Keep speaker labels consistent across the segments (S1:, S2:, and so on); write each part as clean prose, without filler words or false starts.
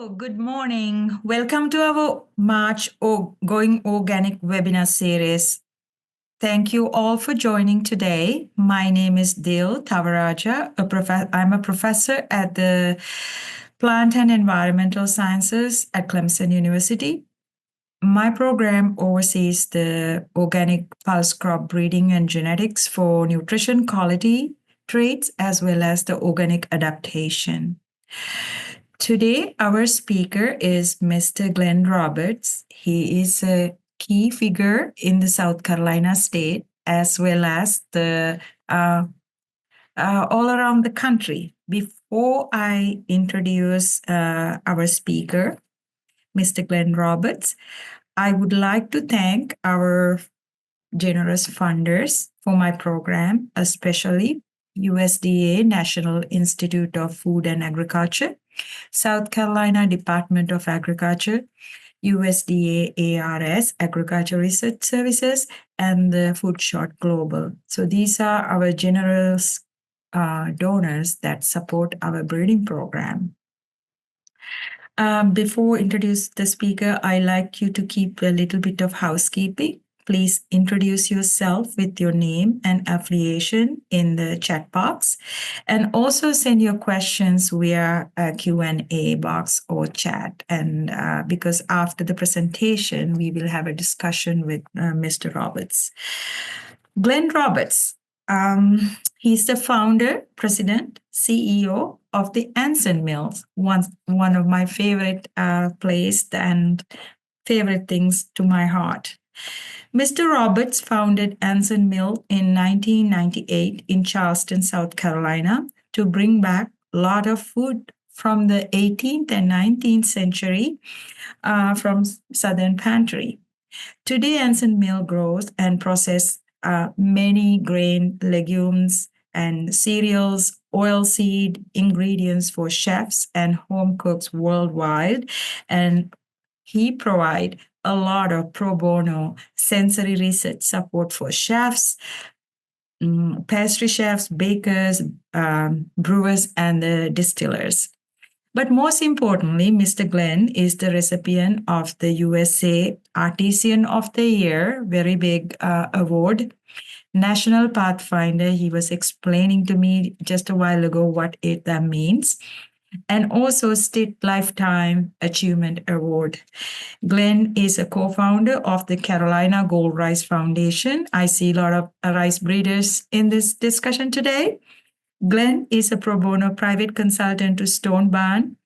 S1: Good morning. Welcome to our March Going Organic webinar series. Thank you all for joining today. My name is Dil Tavaraja. I'm a professor at the Plant and Environmental Sciences at Clemson University. My program oversees the organic pulse crop breeding and genetics for nutrition quality traits as well as the organic adaptation. Today, our speaker is Mr. Glenn Roberts. He is a key figure in the South Carolina state as well as the all around the country. Before I introduce our speaker, Mr. Glenn Roberts, I would like to thank our generous funders for my program, especially USDA National Institute of Food and Agriculture, South Carolina Department of Agriculture, USDA ARS, Agriculture Research Services, and the Food Shot Global. So these are our generous donors that support our breeding program. Before I introduce the speaker, I like you to keep a little bit of housekeeping. Please introduce yourself with your name and affiliation in the chat box, and also send your questions via a Q&A box or chat. And because after the presentation, we will have a discussion with Mr. Roberts. Glenn Roberts, he's the founder, president, CEO of the Anson Mills, one of my favorite places and favorite things to my heart. Mr. Roberts founded Anson Mill in 1998 in Charleston, South Carolina, to bring back a lot of food from the 18th and 19th century from Southern Pantry. Today, Anson Mill grows and processes many grain, legumes, and cereals, oilseed ingredients for chefs and home cooks worldwide. And he provides a lot of pro bono sensory research support for chefs, pastry chefs, bakers, brewers, and the distillers. But most importantly, Mr. Glenn is the recipient of the USA Artisan of the Year, very big award, National Pathfinder. He was explaining to me just a while ago what that means, and also State Lifetime Achievement Award. Glenn is a co-founder of the Carolina Gold Rice Foundation. I see a lot of rice breeders in this discussion today. Glenn is a pro bono private consultant to Stone Barn,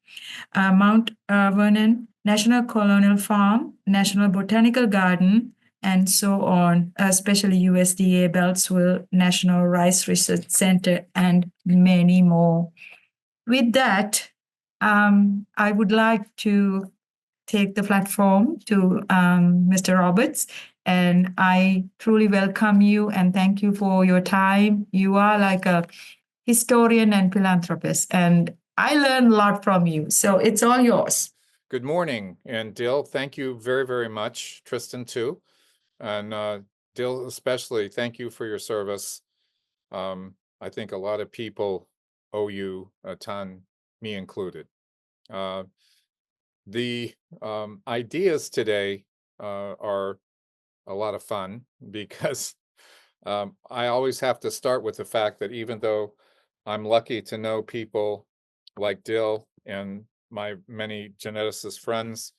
S1: Mount Vernon, National Colonial Farm, National Botanical Garden, and so on, especially USDA Beltsville National Rice Research Center, and many more. With that, I would like to take the platform to Mr. Roberts, and I truly welcome you and thank you for your time. You are like a historian and philanthropist, and I learned a lot from you. So it's all yours.
S2: Good morning, and Dil, thank you very, very much. Tristan, too. And Dil, especially, thank you for your service. I think a lot of people owe you a ton, me included. The ideas today are a lot of fun because I always have to start with the fact that even though I'm lucky to know people like Dil and my many geneticist friends,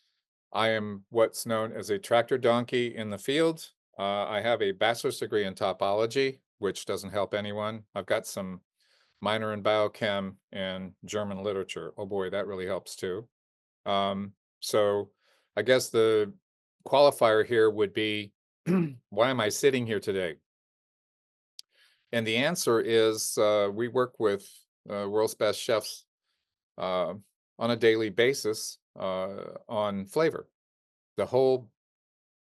S2: I am what's known as a tractor donkey in the field. I have a bachelor's degree in topology, which doesn't help anyone. I've got some minor in biochem and German literature. Oh boy, that really helps too. So I guess the qualifier here would be, why am I sitting here today? And the answer is we work with world's best chefs on a daily basis on flavor. The whole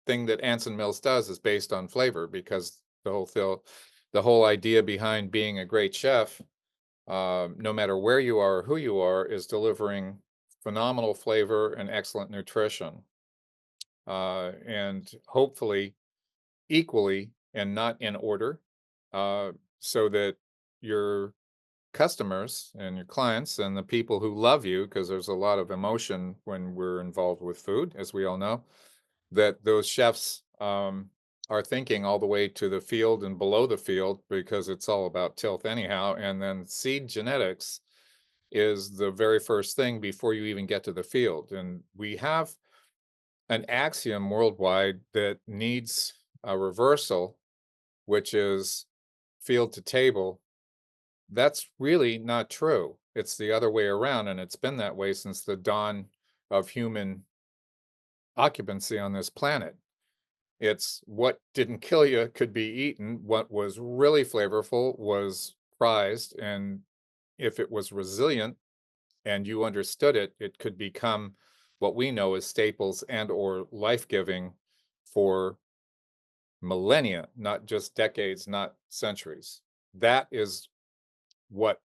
S2: thing that Anson Mills does is based on flavor, because the whole idea behind being a great chef, no matter where you are or who you are, is delivering phenomenal flavor and excellent nutrition, and hopefully equally and not in order, so that you're customers and your clients and the people who love you, because there's a lot of emotion when we're involved with food, as we all know, that those chefs are thinking all the way to the field and below the field, because it's all about tilth anyhow. And then seed genetics is the very first thing before you even get to the field. And we have an axiom worldwide that needs a reversal, which is field to table. That's really not true. It's the other way around, and it's been that way since the dawn of human occupancy on this planet. It's what didn't kill you could be eaten. What was really flavorful was prized, and if it was resilient and you understood it, it could become what we know as staples and or life-giving for millennia, not just decades, not centuries. That is what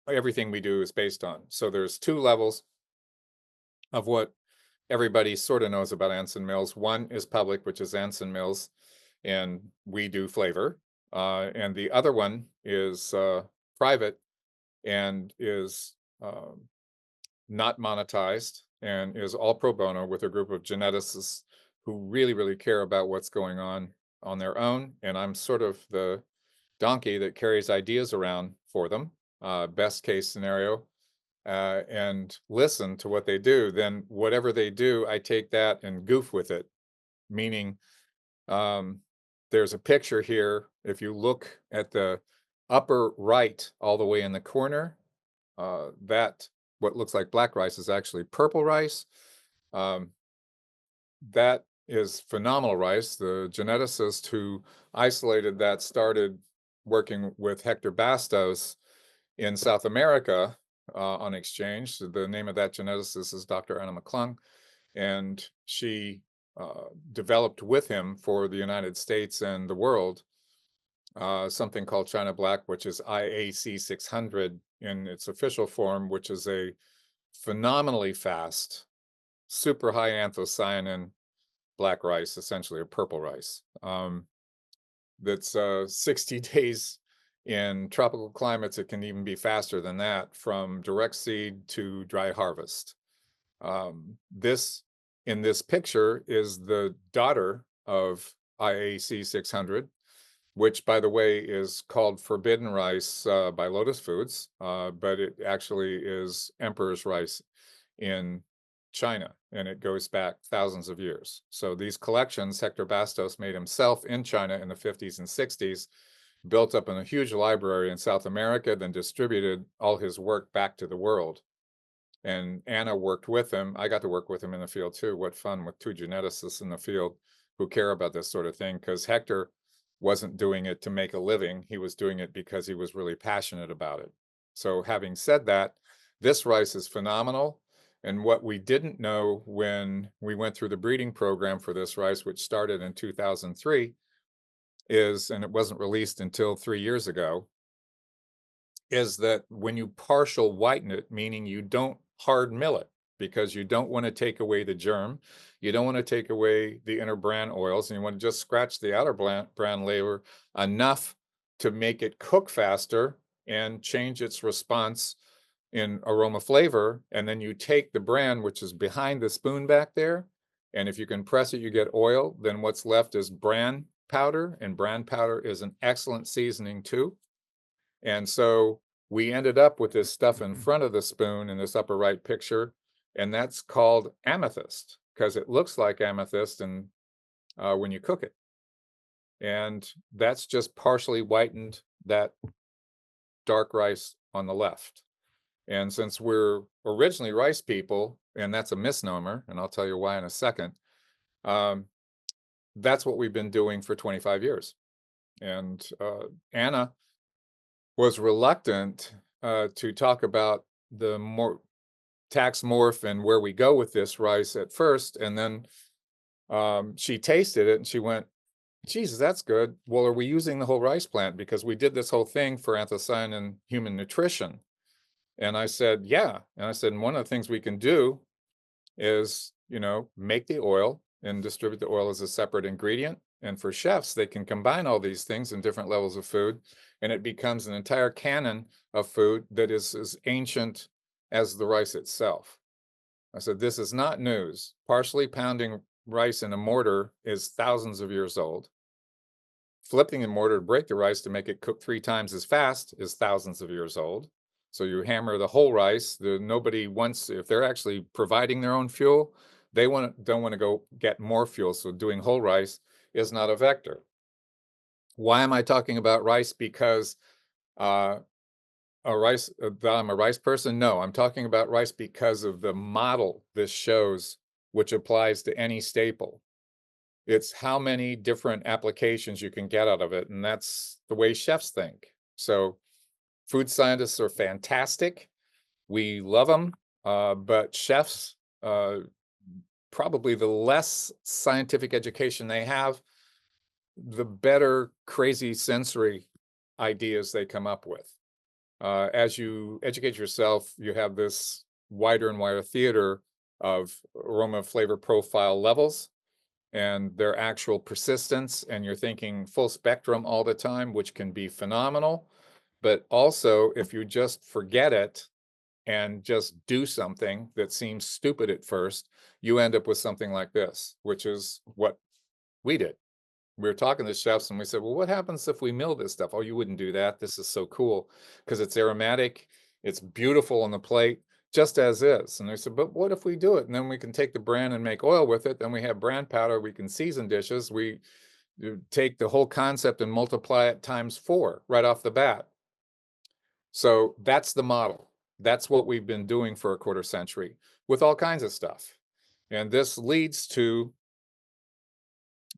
S2: everything we do is based on. So there's two levels of what everybody sort of knows about Anson Mills. One is public, which is Anson Mills, and we do flavor. And the other one is private and is not monetized and is all pro bono with a group of geneticists who really, really care about what's going on their own. And I'm sort of the donkey that carries ideas around for them, best case scenario, and listen to what they do. Then whatever they do, I take that and goof with it, meaning there's a picture here. If you look at the upper right, all the way in the corner, that what looks like black rice is actually purple rice. That is phenomenal rice. The geneticist who isolated that started working with Hector Bastos in South America on exchange. The name of that geneticist is Dr. Anna McClung, and she developed with him for the United States and the world something called China Black, which is IAC 600 in its official form, which is a phenomenally fast, super high anthocyanin black rice, essentially a purple rice. That's 60 days in tropical climates. It can even be faster than that, from direct seed to dry harvest. This in this picture is the daughter of IAC 600, which, by the way, is called forbidden rice by Lotus Foods, but it actually is emperor's rice in China, and it goes back thousands of years. So these collections, Hector Bastos made himself in China in the 50s and 60s, built up in a huge library in South America, then distributed all his work back to the world. And Anna worked with him. I got to work with him in the field too. What fun with two geneticists in the field who care about this sort of thing, because Hector wasn't doing it to make a living. He was doing it because he was really passionate about it. So having said that, this rice is phenomenal. And what we didn't know when we went through the breeding program for this rice, which started in 2003, is, and it wasn't released until 3 years ago, is that when you partial whiten it, meaning you don't hard mill it, because you don't want to take away the germ, you don't want to take away the inner bran oils, and you want to just scratch the outer bran layer enough to make it cook faster and change its response in aroma flavor. And then you take the bran, which is behind the spoon back there, and if you can press it, you get oil. Then what's left is bran powder, and bran powder is an excellent seasoning too. And so we ended up with this stuff in front of the spoon in this upper right picture, and that's called amethyst, because it looks like amethyst and when you cook it. And that's just partially whitened that dark rice on the left. And since we're originally rice people, and that's a misnomer, and I'll tell you why in a second, that's what we've been doing for 25 years. And Anna was reluctant to talk about the more tax morph and where we go with this rice at first. And then she tasted it and she went, Jesus, that's good. Well, are we using the whole rice plant? Because we did this whole thing for anthocyanin human nutrition. And I said, yeah. And I said, and one of the things we can do is, make the oil and distribute the oil as a separate ingredient. And for chefs, they can combine all these things in different levels of food, and it becomes an entire canon of food that is as ancient as the rice itself. I said, this is not news. Partially pounding rice in a mortar is thousands of years old. Flipping the mortar to break the rice to make it cook 3 times as fast is thousands of years old. So you hammer the whole rice. Nobody wants, if they're actually providing their own fuel, they don't want to go get more fuel. So doing whole rice is not a vector. Why am I talking about rice? Because uh, that I'm a rice person? No, I'm talking about rice because of the model this shows, which applies to any staple. It's how many different applications you can get out of it, and that's the way chefs think. So food scientists are fantastic. We love them, but chefs, probably the less scientific education they have, the better crazy sensory ideas they come up with. As you educate yourself, you have this wider and wider theater of aroma flavor profile levels and their actual persistence, and you're thinking full spectrum all the time, which can be phenomenal. But also, if you just forget it and just do something that seems stupid at first, you end up with something like this, which is what we did. We were talking to chefs and we said, well, what happens if we mill this stuff? Oh, you wouldn't do that. This is so cool because it's aromatic. It's beautiful on the plate, just as is. And they said, but what if we do it? And then we can take the bran and make oil with it. Then we have bran powder. We can season dishes. We take the whole concept and multiply it times 4 right off the bat. So that's the model. That's what we've been doing for a quarter century with all kinds of stuff. And this leads to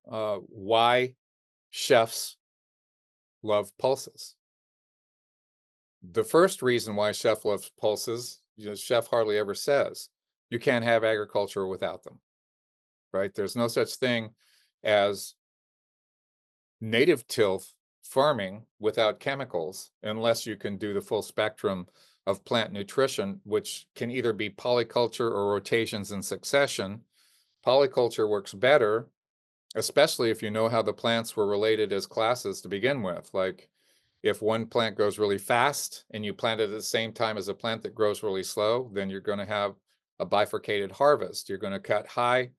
S2: why chefs love pulses. The first reason why chef loves pulses, chef hardly ever says, you can't have agriculture without them, right? There's no such thing as native tilth farming without chemicals unless you can do the full spectrum of plant nutrition, which can either be polyculture or rotations in succession. Polyculture works better, especially if you know how the plants were related as classes to begin with. Like if one plant grows really fast and you plant it at the same time as a plant that grows really slow, then you're going to have a bifurcated harvest. You're going to cut high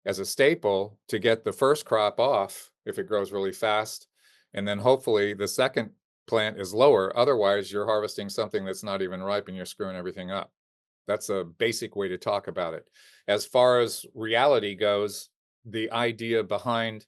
S2: as a staple to get the first crop off if it grows really fast. And then hopefully the second plant is lower. Otherwise, you're harvesting something that's not even ripe and you're screwing everything up. That's a basic way to talk about it. As far as reality goes, the idea behind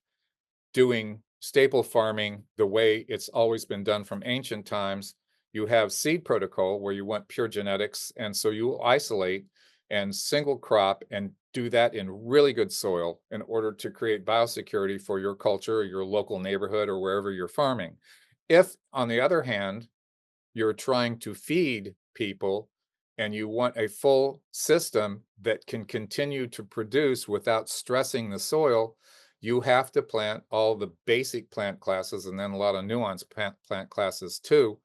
S2: doing staple farming the way it's always been done from ancient times, you have seed protocol where you want pure genetics. And so you isolate and single crop and do that in really good soil in order to create biosecurity for your culture, or your local neighborhood, or wherever you're farming. If, on the other hand, you're trying to feed people and you want a full system that can continue to produce without stressing the soil, you have to plant all the basic plant classes and then a lot of nuanced plant classes too,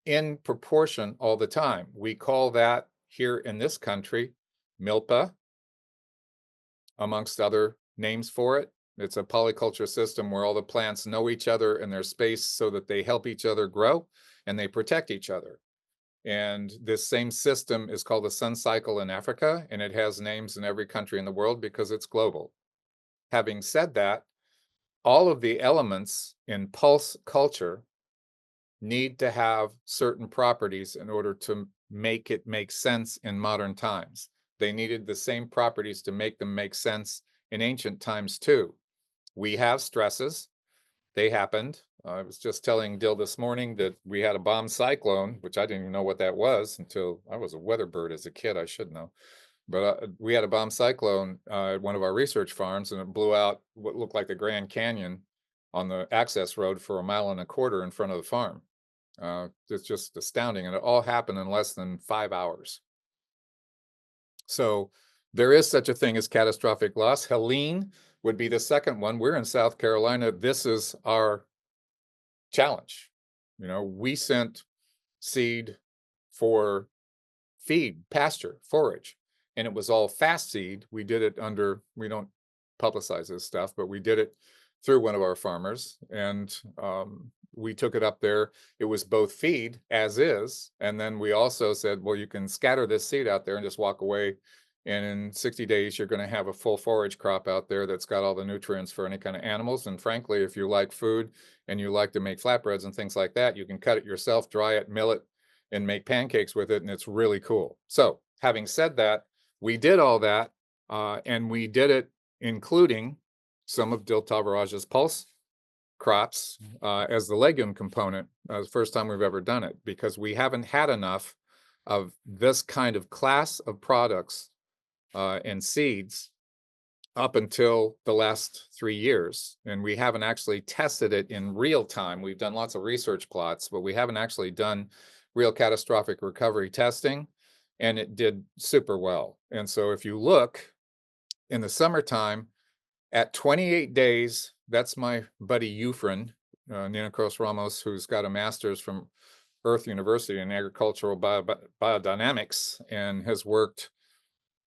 S2: in proportion all the time. We call that here in this country milpa, amongst other names for it. It's a polyculture system where all the plants know each other in their space so that they help each other grow and they protect each other. And this same system is called the sun cycle in Africa, and it has names in every country in the world because it's global. Having said that, all of the elements in pulse culture need to have certain properties in order to make it make sense in modern times. They needed the same properties to make them make sense in ancient times too. We have stresses. They happened. I was just telling Dill this morning that we had a bomb cyclone, which I didn't even know what that was until I was a weather bird as a kid. I should know. But we had a bomb cyclone at one of our research farms, and it blew out what looked like the Grand Canyon on the access road for 1.25 miles in front of the farm. It's just astounding. And it all happened in less than 5 hours. So there is such a thing as catastrophic loss. Helene would be the second one. We're in South Carolina. This is our challenge. We sent seed for feed, pasture, forage, and it was all fast seed. We did it we don't publicize this stuff, but we did it through one of our farmers, and we took it up there. It was both feed as is, and then we also said, well, you can scatter this seed out there and just walk away, and in 60 days you're going to have a full forage crop out there that's got all the nutrients for any kind of animals. And frankly, if you like food and you like to make flatbreads and things like that, you can cut it yourself, dry it, mill it, and make pancakes with it, and it's really cool. So having said that, we did all that, and we did it including some of Dil Tavaraj's pulse crops as the legume component. The first time we've ever done it, because we haven't had enough of this kind of class of products and seeds up until the last 3 years. And we haven't actually tested it in real time. We've done lots of research plots, but we haven't actually done real catastrophic recovery testing, and it did super well. And so if you look in the summertime, at 28 days, that's my buddy Euphren, Nina Cross Ramos, who's got a master's from Earth University in agricultural biodynamics and has worked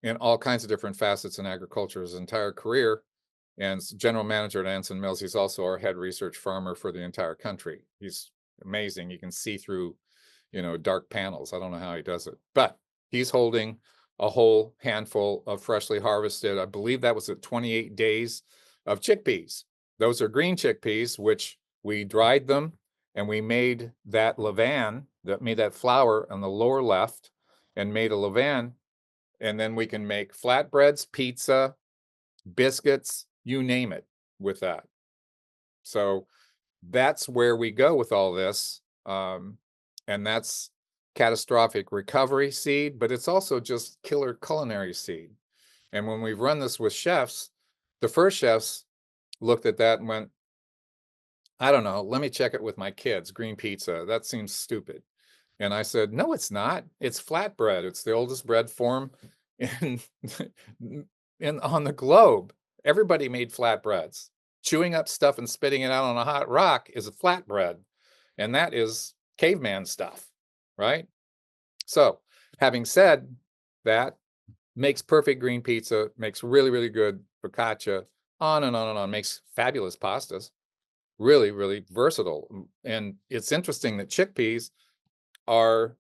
S2: in all kinds of different facets in agriculture his entire career, and general manager at Anson Mills. He's also our head research farmer for the entire country. He's amazing. You can see through, dark panels. I don't know how he does it, but he's holding a whole handful of freshly harvested, I believe that was at 28 days, of chickpeas. Those are green chickpeas, which we dried them, and we made that levain, made that flour on the lower left, and made a levain. And then we can make flatbreads, pizza, biscuits, you name it, with that. So that's where we go with all this. And that's catastrophic recovery seed, but it's also just killer culinary seed. And when we've run this with chefs, the first chefs looked at that and went, I don't know, let me check it with my kids. Green pizza, that seems stupid. And I said, no, it's not. It's flatbread. It's the oldest bread form in, on the globe. Everybody made flatbreads. Chewing up stuff and spitting it out on a hot rock is a flatbread. And that is caveman stuff, right? So having said that, makes perfect green pizza, makes really, really good focaccia, on and on and on, makes fabulous pastas, really, really versatile. And it's interesting that chickpeas are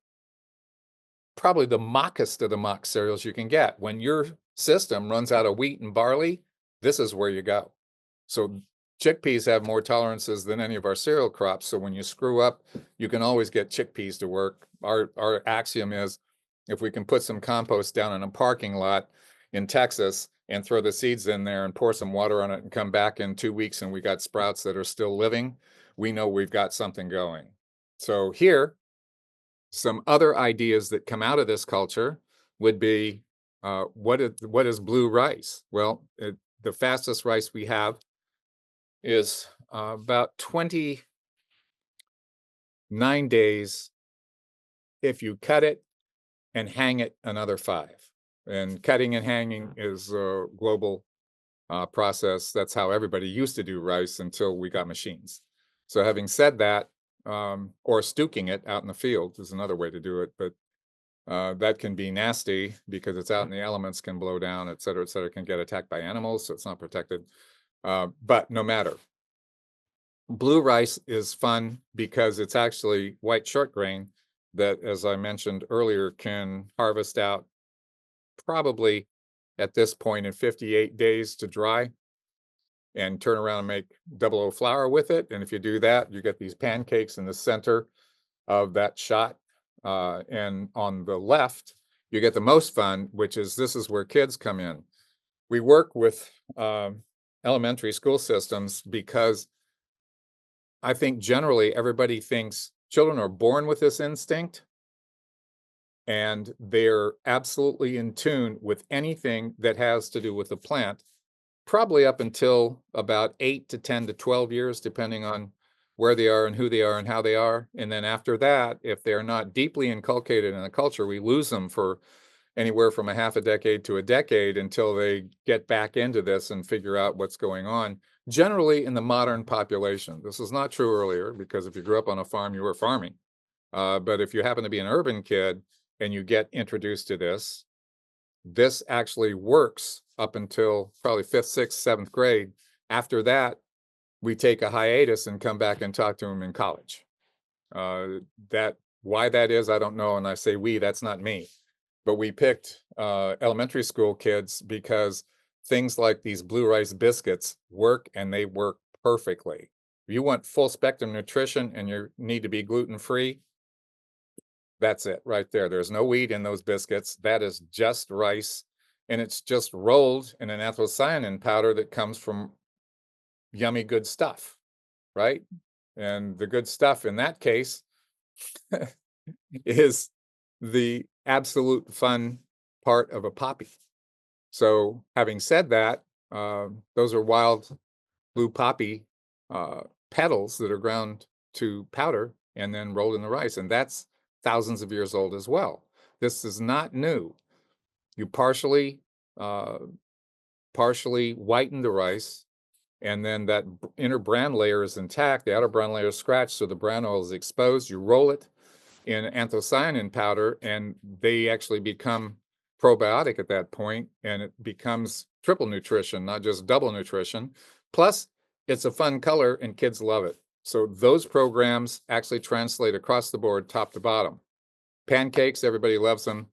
S2: probably the mockest of the mock cereals you can get. When your system runs out of wheat and barley, this is where you go. So chickpeas have more tolerances than any of our cereal crops. So when you screw up, you can always get chickpeas to work. Our axiom is, if we can put some compost down in a parking lot in Texas and throw the seeds in there and pour some water on it and come back in 2 weeks and we got sprouts that are still living, we know we've got something going. So here, some other ideas that come out of this culture would be, what is blue rice? Well, the fastest rice we have is about 29 days if you cut it and hang it another 5. And cutting and hanging is a global process. That's how everybody used to do rice until we got machines. So having said that, or stooking it out in the field is another way to do it, but that can be nasty because it's out in the elements, can blow down, et cetera, can get attacked by animals, so it's not protected. But no matter. Blue rice is fun because it's actually white short grain that, as I mentioned earlier, can harvest out probably at this point in 58 days to dry and turn around and make 00 flour with it. And if you do that, you get these pancakes in the center of that shot. And on the left, you get the most fun, which is, this is where kids come in. We work with elementary school systems because I think generally everybody thinks children are born with this instinct and they're absolutely in tune with anything that has to do with the plant, probably up until about 8 to 10 to 12 years, depending on where they are and who they are and how they are. And then after that, if they're not deeply inculcated in the culture, we lose them for anywhere from a half a decade to a decade until they get back into this and figure out what's going on. Generally in the modern population, this is not true earlier, because if you grew up on a farm, you were farming. But if you happen to be an urban kid and you get introduced to this actually works up until probably 5th, 6th, 7th grade. After that, we take a hiatus and come back and talk to them in college. That why that is, I don't know. And I say we, that's not me. But we picked elementary school kids because things like these blue rice biscuits work, and they work perfectly. If you want full spectrum nutrition and you need to be gluten free, that's it right there. There's no wheat in those biscuits. That is just rice. And it's just rolled in an anthocyanin powder that comes from yummy good stuff, right? And the good stuff in that case is the absolute fun part of a poppy. So having said that, those are wild blue poppy petals that are ground to powder and then rolled in the rice. And that's thousands of years old as well. This is not new. You uh, partially whiten the rice, and then that inner bran layer is intact. The outer bran layer is scratched, so the bran oil is exposed. You roll it in anthocyanin powder, and they actually become probiotic at that point, and it becomes triple nutrition, not just double nutrition. Plus, it's a fun color, and kids love it. So those programs actually translate across the board, top to bottom. Pancakes, everybody loves them.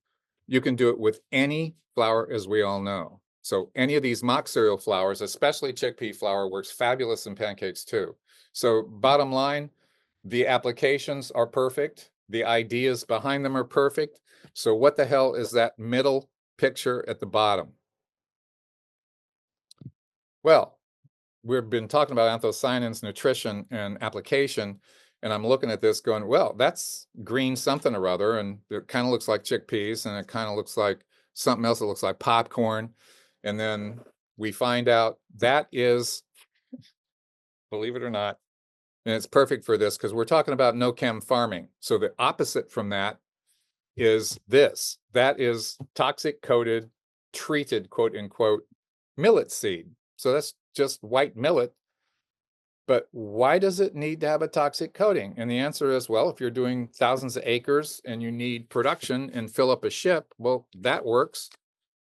S2: You can do it with any flour, as we all know. So any of these mock cereal flours, especially chickpea flour, works fabulous in pancakes too. So bottom line, the applications are perfect. The ideas behind them are perfect. So what the hell is that middle picture at the bottom? Well, we've been talking about anthocyanins, nutrition, and application, and I'm looking at this going, well, that's green something or other, and it kind of looks like chickpeas, and it kind of looks like something else that looks like popcorn. And then we find out that is, believe it or not, and it's perfect for this because we're talking about no-chem farming. So the opposite from that is this. That is toxic coated, treated, quote unquote, millet seed. So that's just white millet. But why does it need to have a toxic coating? And the answer is, well, if you're doing thousands of acres and you need production and fill up a ship, well, that works.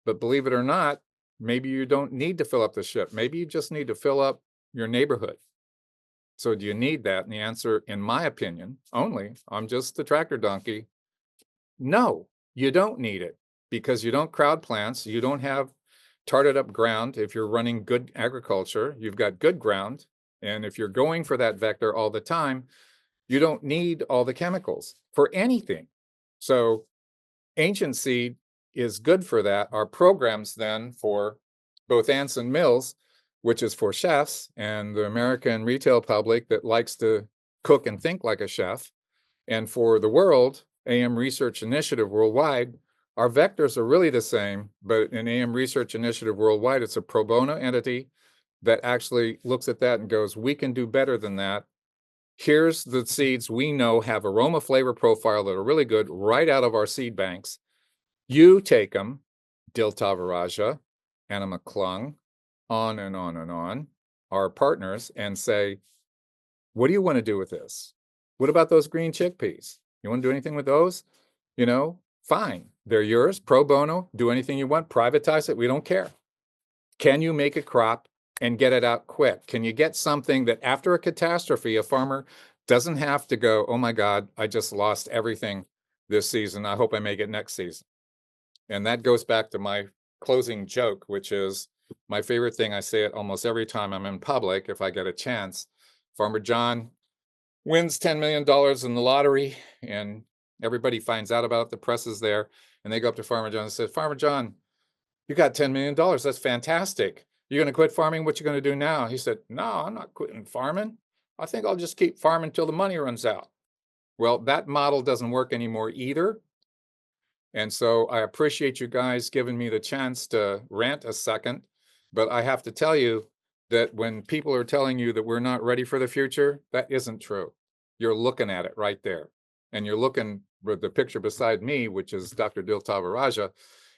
S2: But believe it or not, maybe you don't need to fill up the ship. Maybe you just need to fill up your neighborhood. So do you need that? And the answer, in my opinion, only, I'm just the tractor donkey. No, you don't need it because you don't crowd plants. You don't have tarted up ground. If you're running good agriculture, you've got good ground. And if you're going for that vector all the time, you don't need all the chemicals for anything. So ancient seed is good for that. Our programs then for both Anson Mills, which is for chefs, and the American retail public that likes to cook and think like a chef, and for the world, AM Research Initiative Worldwide, our vectors are really the same, but in AM Research Initiative Worldwide, it's a pro bono entity that actually looks at that and goes, we can do better than that. Here's the seeds we know have aroma flavor profile that are really good right out of our seed banks. You take them, Dil Tavaraja, Anna McClung, on and on and on, our partners, and say, what do you want to do with this? What about those green chickpeas? You want to do anything with those? Fine. They're yours, pro bono. Do anything you want. Privatize it. We don't care. Can you make a crop and get it out quick? Can you get something that after a catastrophe, a farmer doesn't have to go, oh my God, I just lost everything this season. I hope I make it next season. And that goes back to my closing joke, which is my favorite thing. I say it almost every time I'm in public if I get a chance. Farmer John wins $10 million in the lottery, and everybody finds out about it. The press is there, and they go up to Farmer John and say, Farmer John, you got $10 million. That's fantastic. You're going to quit farming? What you going to do now? He said, no, I'm not quitting farming. I think I'll just keep farming until the money runs out. Well, that model doesn't work anymore either. And so I appreciate you guys giving me the chance to rant a second, but I have to tell you that when people are telling you that we're not ready for the future, that isn't true. You're looking at it right there. And you're looking with the picture beside me, which is Dr. Dil Tavaraja,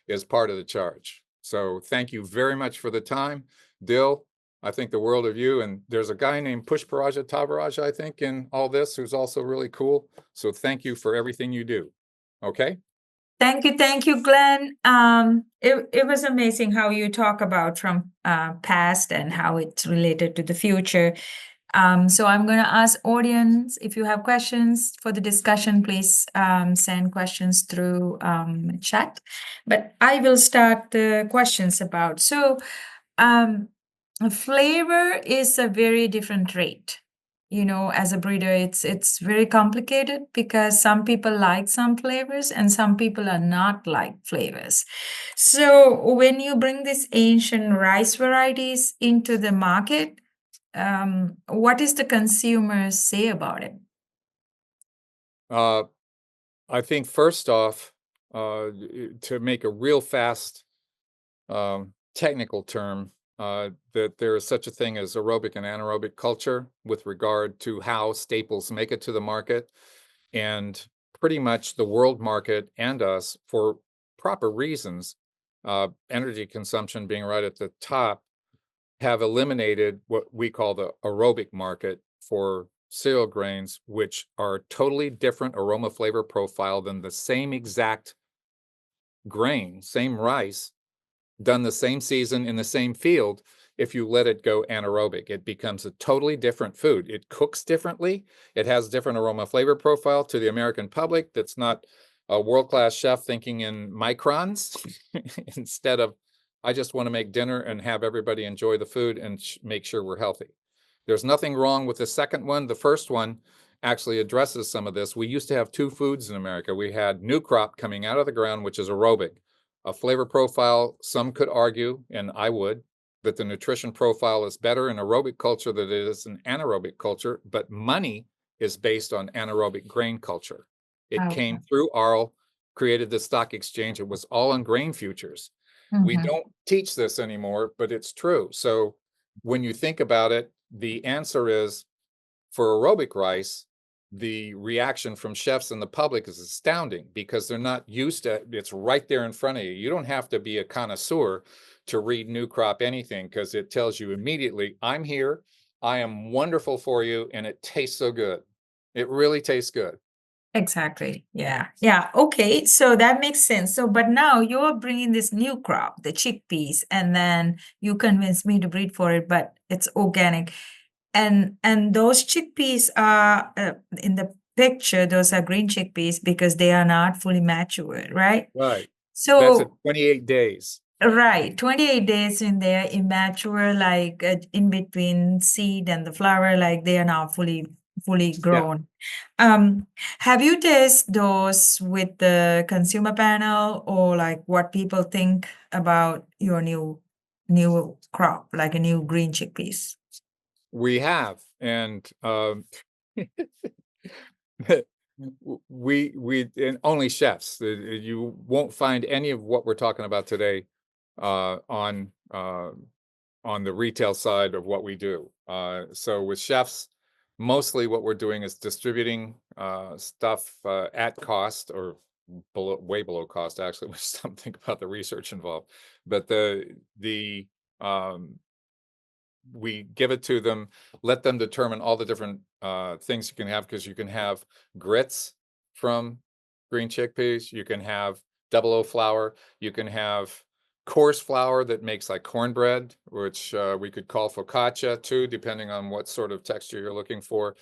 S2: is part of the charge. So thank you very much for the time. Dil, I think the world of you. And there's a guy named Pushparaja Tavaraja, I think, in all this, who's also really cool. So thank you for everything you do. Okay?
S1: Thank you, Glenn. It was amazing how you talk about from past and how it's related to the future. So I'm going to ask audience if you have questions for the discussion, please send questions through chat. But I will start the questions about. So flavor is a very different trait. You know, as a breeder, it's very complicated because some people like some flavors and some people are not like flavors. So when you bring these ancient rice varieties into the market, what does the consumer say about it?
S2: Uh, I think first off, to make a real fast technical term, that there is such a thing as aerobic and anaerobic culture with regard to how staples make it to the market. And pretty much the world market and us, for proper reasons, energy consumption being right at the top, have eliminated what we call the aerobic market for cereal grains, which are totally different aroma flavor profile than the same exact grain, same rice, done the same season in the same field. If you let it go anaerobic, it becomes a totally different food. It cooks differently. It has different aroma flavor profile to the American public. That's not a world-class chef thinking in microns instead of, I just want to make dinner and have everybody enjoy the food and make sure we're healthy. There's nothing wrong with the second one. The first one actually addresses some of this. We used to have two foods in America. We had new crop coming out of the ground, which is aerobic. A flavor profile, some could argue, and I would, that the nutrition profile is better in aerobic culture than it is in anaerobic culture, but money is based on anaerobic grain culture. It
S1: Okay.
S2: came through Arl, created the stock exchange. It was all on grain futures. We
S1: Mhm.
S2: don't teach this anymore, but it's true. So when you think about it, the answer is for aerobic rice, the reaction from chefs and the public is astounding because they're not used to it. It's right there in front of you. You don't have to be a connoisseur to read new crop anything because it tells you immediately, I'm here, I am wonderful for you, and it tastes so good. It really tastes good.
S1: Exactly. Yeah. Yeah. Okay. So that makes sense. So, but now you're bringing this new crop, the chickpeas, and then you convinced me to breed for it, but it's organic. And those chickpeas are in the picture, those are green chickpeas because they are not fully matured, right?
S2: Right. That's at
S1: So,
S2: 28 days.
S1: right, 28 days in there, immature, like in between seed and the flower, like they are now fully
S2: Yeah.
S1: grown. Um, have you tested those with the consumer panel or like what people think about your new crop, like a new green chickpeas?
S2: We have. And we and only chefs. You won't find any of what we're talking about today uh, on uh, on the retail side of what we do. So with chefs, mostly what we're doing is distributing stuff at cost or below, way below cost, actually, which something about the research involved. But the we give it to them, let them determine all the different things you can have, because you can have grits from green chickpeas, you can have double O flour, you can have coarse flour that makes like cornbread, which we could call focaccia too, depending on what sort of texture you're looking for.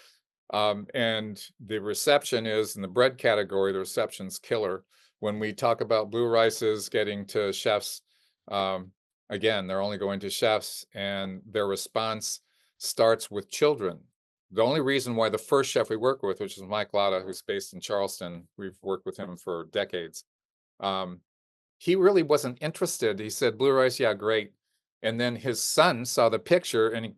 S2: And the reception is in the bread category, the reception's killer. When we talk about blue rices getting to chefs, again, they're only going to chefs, and their response starts with children. The only reason why the first chef we work with, which is Mike Latta, who's based in Charleston, we've worked with him for decades. He really wasn't interested. He said, blue rice, yeah, great. And then his son saw the picture and he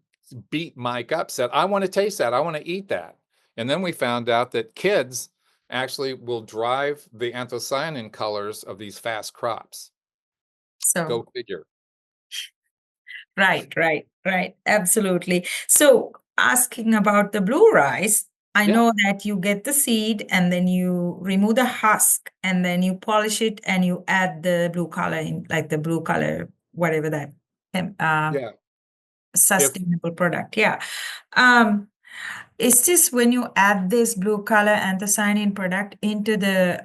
S2: beat Mike up, said, I want to taste that. I want to eat that. And then we found out that kids actually will drive the anthocyanin colors of these fast crops.
S1: So
S2: Go figure.
S1: right. Absolutely. So asking about the blue rice, I
S2: Yeah,
S1: know that you get the seed and then you remove the husk and then you polish it and you add the blue color in, like the blue color, whatever that
S2: yeah. If
S1: sustainable product. Yeah. Um, is this when you add this blue color anthocyanin product into the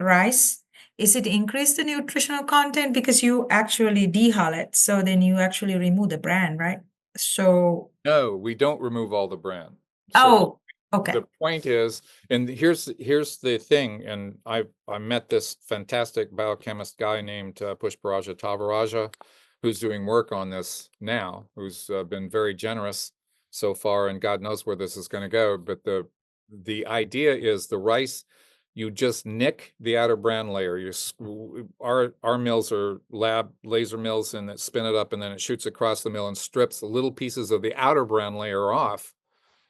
S1: rice? is it increase the nutritional content because you actually dehull it, so then you actually remove the bran, right? So,
S2: No, we don't remove all the bran. So
S1: oh, okay.
S2: the point is, and here's the thing, and I met this fantastic biochemist guy named Pushparaja Tavaraja, who's doing work on this now, who's been very generous so far, and God knows where this is going to go. But the idea is the rice, you just nick the outer bran layer. Our mills are lab laser mills, and that spin it up, and then it shoots across the mill and strips the little pieces of the outer bran layer off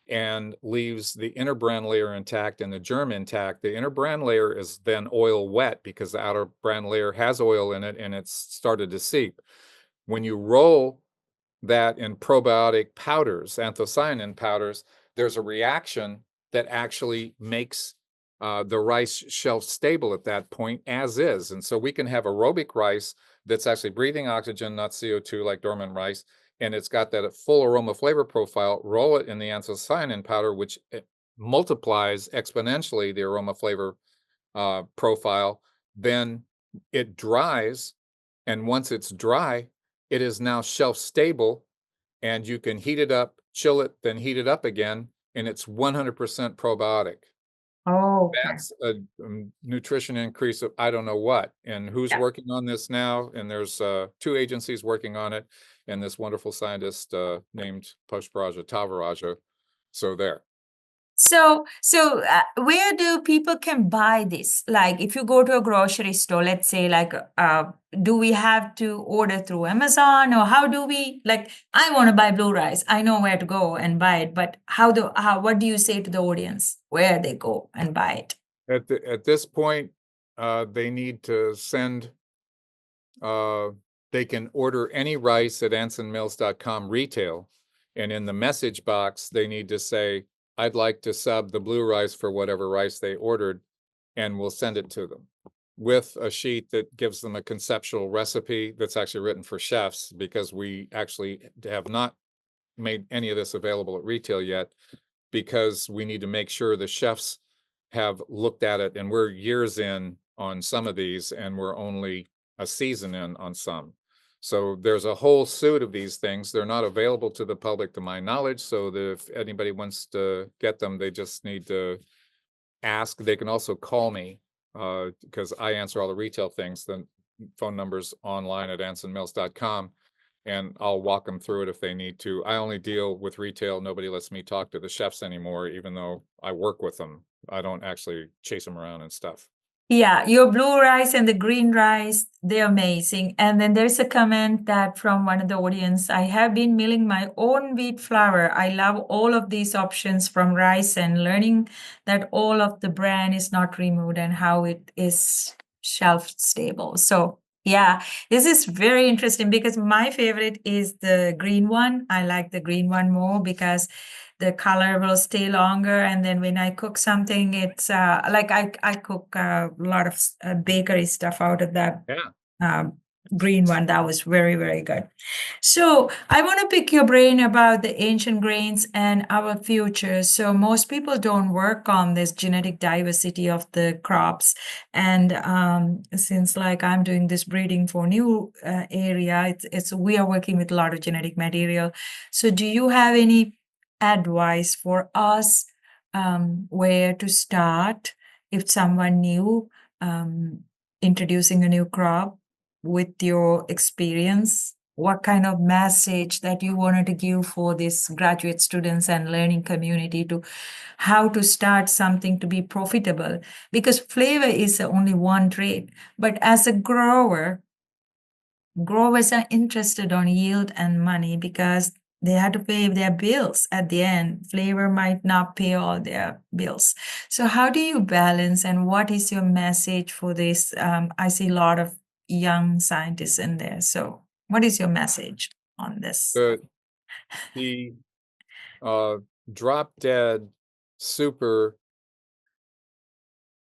S2: and leaves the inner bran layer intact and the germ intact. The inner bran layer is then oil wet because the outer bran layer has oil in it and it's started to seep. When you roll that in probiotic powders, anthocyanin powders, there's a reaction that actually makes the rice shelf stable at that point as is. And so we can have aerobic rice that's actually breathing oxygen, not CO2 like dormant rice, and it's got that full aroma flavor profile. Roll it in the anthocyanin powder, which multiplies exponentially the aroma flavor profile. Then it dries, and once it's dry, it is now shelf stable, and you can heat it up, chill it, then heat it up again, and it's 100% probiotic.
S1: Oh, okay.
S2: That's a nutrition increase of I don't know what. And who's
S1: Yeah.
S2: working on this now? And there's two agencies working on it, and this wonderful scientist named Pushparaja Tavaraja. So there.
S1: So, where do people can buy this? Like, if you go to a grocery store, let's say, like, do we have to order through Amazon, or how do we, like, I want to buy blue rice. I know where to go and buy it, but what do you say to the audience where they go and buy it?
S2: At this point, they need to send. They can order any rice at ansonmills.com retail, and in the message box, they need to say, "I'd like to sub the blue rice for whatever rice they ordered," and we'll send it to them with a sheet that gives them a conceptual recipe that's actually written for chefs, because we actually have not made any of this available at retail yet, because we need to make sure the chefs have looked at it, and we're years in on some of these, and we're only a season in on some. So there's a whole suite of these things. They're not available to the public, to my knowledge, so that if anybody wants to get them, they just need to ask. They can also call me, because I answer all the retail things. The phone number's online at ansonmills.com, and I'll walk them through it if they need to. I only deal with retail. Nobody lets me talk to the chefs anymore, even though I work with them. I don't actually chase them around and stuff.
S1: Yeah, your blue rice and the green rice, they're amazing. And then there's a comment that from one of the audience, I have been milling my own wheat flour. I love all of these options from rice and learning that all of the bran is not removed and how it is shelf stable. So yeah, this is very interesting because my favorite is the green one. I like the green one more because the color will stay longer. And then when I cook something, it's like I cook a lot of bakery stuff out of that
S2: Yeah.
S1: um, green one. That was very, very good. So I want to pick your brain about the ancient grains and our future. So most people don't work on this genetic diversity of the crops. And since like I'm doing this breeding for new area, it's we are working with a lot of genetic material. So do you have any advice for us where to start if someone new introducing a new crop with your experience? What kind of message that you wanted to give for these graduate students and learning community to how to start something to be profitable? Because flavor is only one trait, but as a grower, growers are interested on yield and money because they had to pay their bills at the end. Flavor might not pay all their bills. So how do you balance, and what is your message for this? I see a lot of young scientists in there. So what is your message on this?
S2: The uh, drop dead, super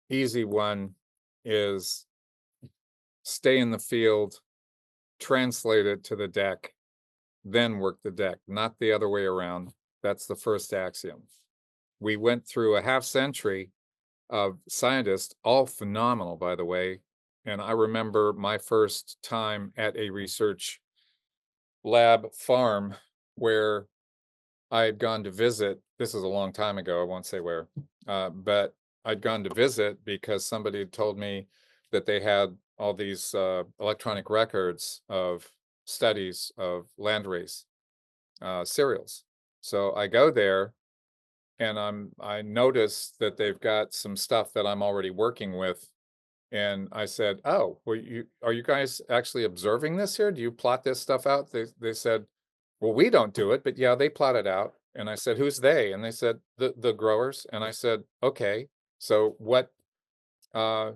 S2: easy one is stay in the field, translate it to the deck, then work the deck, not the other way around. That's the first axiom. We went through a half century of scientists, all phenomenal, by the way, And I remember my first time at a research lab farm where I had gone to visit. This is a long time ago. I won't say where, but I'd gone to visit because somebody had told me that they had all these electronic records of studies of landrace cereals. So I go there and I notice that they've got some stuff that I'm already working with. And I said, "Oh, well, are you guys actually observing this here? Do you plot this stuff out?" They said, "Well, we don't do it, but yeah, they plot it out." And I said, "Who's they?" And they said, "The growers." And I said, "Okay, so what? Uh,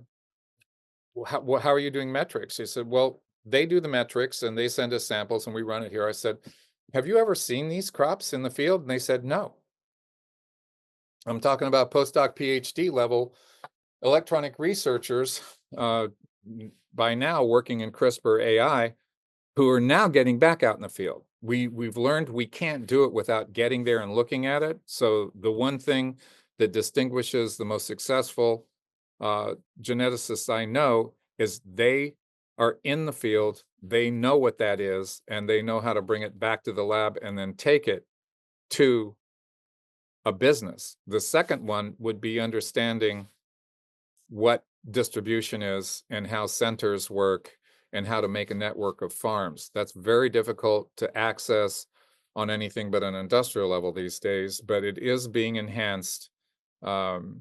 S2: how are you doing metrics?" He said, "Well, they do the metrics and they send us samples and we run it here." I said, "Have you ever seen these crops in the field?" And they said, "No." I'm talking about postdoc PhD level electronic researchers by now working in CRISPR AI who are now getting back out in the field. We've learned we can't do it without getting there and looking at it. So the one thing that distinguishes the most successful geneticists I know is they are in the field, they know what that is, and they know how to bring it back to the lab and then take it to a business. The second one would be understanding what distribution is and how centers work and how to make a network of farms. That's very difficult to access on anything but an industrial level these days, but it is being enhanced um,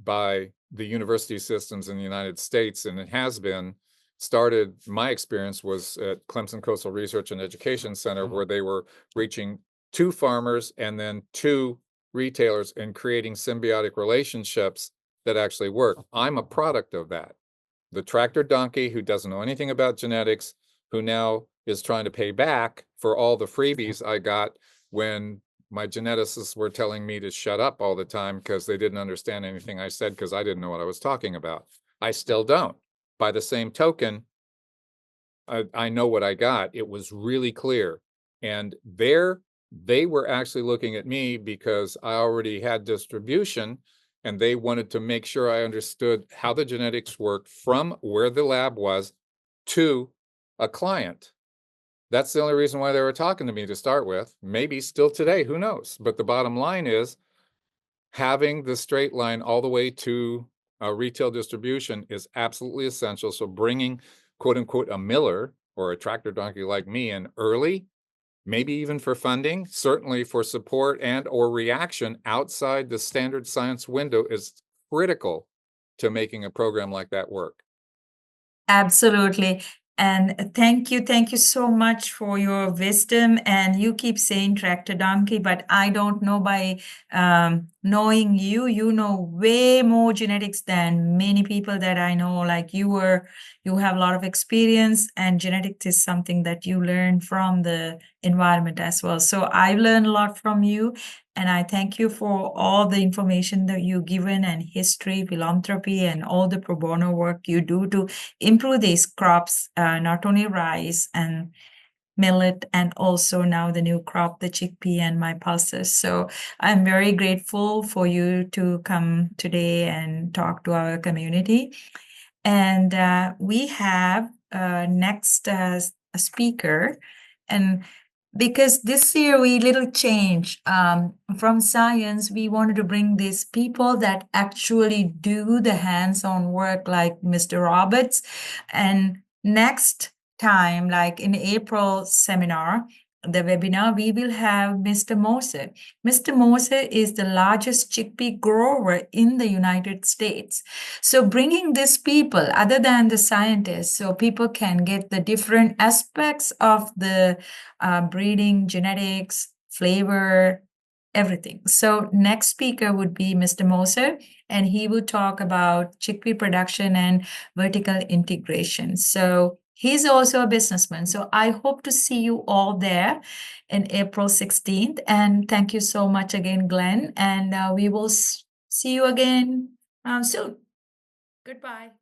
S2: by the university systems in the United States, and it has been started. My experience was at Clemson Coastal Research and Education Center, where they were reaching two farmers and then two retailers and creating symbiotic relationships that actually work. I'm a product of that. The tractor donkey who doesn't know anything about genetics, who now is trying to pay back for all the freebies I got when my geneticists were telling me to shut up all the time because they didn't understand anything I said because I didn't know what I was talking about. I still don't. By the same token, I know what I got. It was really clear. And they were actually looking at me because I already had distribution and they wanted to make sure I understood how the genetics worked from where the lab was to a client. That's the only reason why they were talking to me to start with. Maybe still today, who knows? But the bottom line is having the straight line all the way to retail distribution is absolutely essential. So bringing quote unquote a miller or a tractor donkey like me in early, maybe even for funding, certainly for support and or reaction outside the standard science window is critical to making a program like that work.
S1: Absolutely. And thank you so much for your wisdom. And you keep saying tractor donkey, but I don't know by knowing you, you know way more genetics than many people that I know. Like you have a lot of experience, and genetics is something that you learn from the environment as well. So I learned a lot from you. And I thank you for all the information that you've given, and history, philanthropy, and all the pro bono work you do to improve these crops, not only rice and millet, and also now the new crop, the chickpea and my pulses. So I'm very grateful for you to come today and talk to our community. And we have next a speaker. And because this year we little change from science, we wanted to bring these people that actually do the hands-on work, like Mr. Roberts. And next time, like in April seminar, the webinar, we will have Mr. Mose. Mr. Mose is the largest chickpea grower in the United States. So bringing these people, other than the scientists, so people can get the different aspects of the breeding, genetics, flavor, everything. So next speaker would be Mr. Moser, and he will talk about chickpea production and vertical integration. So he's also a businessman. So I hope to see you all there in April 16th. And thank you so much again, Glenn. And we will see you again soon. Goodbye.